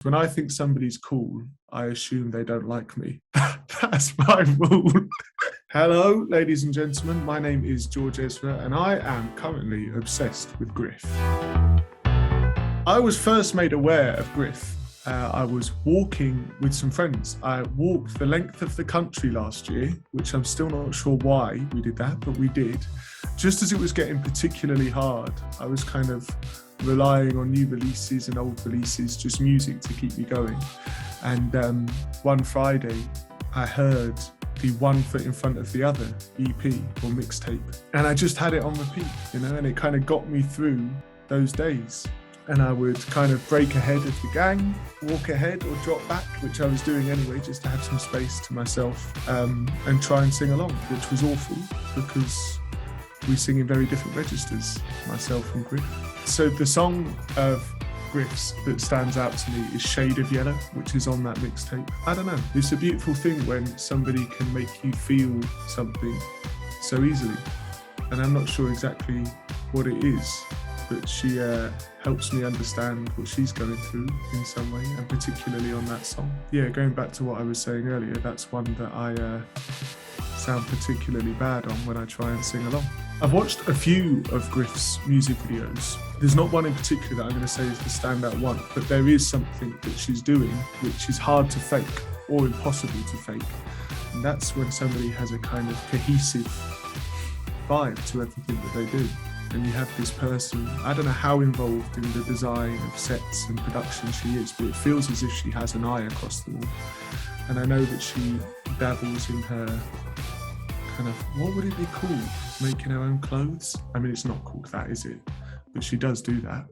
When I think somebody's cool, I assume they don't like me. That's my rule. Hello, ladies and gentlemen. My name is George Ezra, and I am currently obsessed with Griff. I was first made aware of Griff. I was walking with some friends. I walked the length of the country last year, which I'm still not sure why we did that, but we did. Just as it was getting particularly hard, I was kind of relying on new releases and old releases, just music to keep me going. And one Friday, I heard the One Foot in Front of the Other EP or mixtape. And I just had it on repeat, and it kind of got me through those days. And I would kind of break ahead of the gang, walk ahead or drop back, which I was doing anyway, just to have some space to myself, and try and sing along, which was awful because we sing in very different registers, myself and Griff. So the song of Griff's that stands out to me is Shade of Yellow, which is on that mixtape. I don't know, it's a beautiful thing when somebody can make you feel something so easily. And I'm not sure exactly what it is, but she helps me understand what she's going through in some way, and particularly on that song. Yeah, going back to what I was saying earlier, that's one that I sound particularly bad on when I try and sing along. I've watched a few of Griff's music videos. There's not one in particular that I'm going to say is the standout one, but there is something that she's doing which is hard to fake or impossible to fake. And that's when somebody has a kind of cohesive vibe to everything that they do. And you have this person, I don't know how involved in the design of sets and production she is, but it feels as if she has an eye across them all. And I know that she dabbles in her kind of, what would it be called? Making her own clothes? I mean, it's not called that, is it? But she does do that.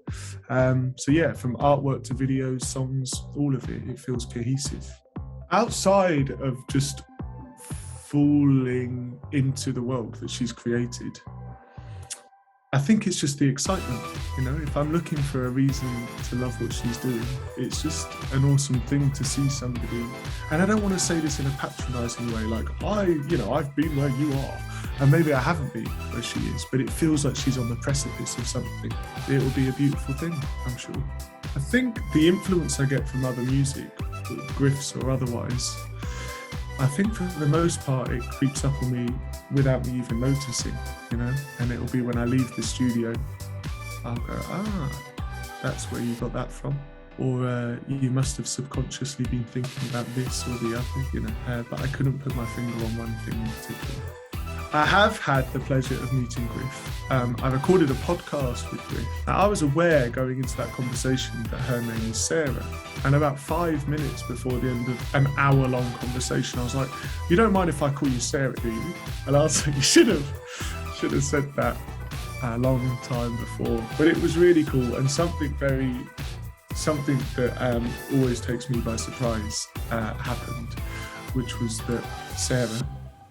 So yeah, from artwork to videos, songs, all of it, it feels cohesive. Outside of just falling into the world that she's created, I think it's just the excitement, if I'm looking for a reason to love what she's doing, it's just an awesome thing to see somebody. And I don't want to say this in a patronising way, like, I've been where you are. And maybe I haven't been where she is, but it feels like she's on the precipice of something. It will be a beautiful thing, I'm sure. I think the influence I get from other music, Griffs or otherwise, I think for the most part it creeps up on me without me even noticing, and it'll be when I leave the studio, I'll go, that's where you got that from. Or you must have subconsciously been thinking about this or the other, but I couldn't put my finger on one thing in particular. I have had the pleasure of meeting Griff. I recorded a podcast with Griff. Now, I was aware going into that conversation that her name was Sarah. And about 5 minutes before the end of an hour-long conversation, I was like, you don't mind if I call you Sarah, do you? And I was like, you should have said that a long time before. But it was really cool, and something that always takes me by surprise happened, which was that Sarah,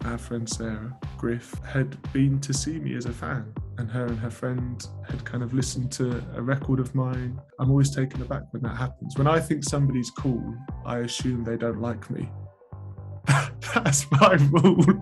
our friend Sarah, Griff, had been to see me as a fan, and her friend had kind of listened to a record of mine. I'm always taken aback when that happens. When I think somebody's cool, I assume they don't like me. That's my rule.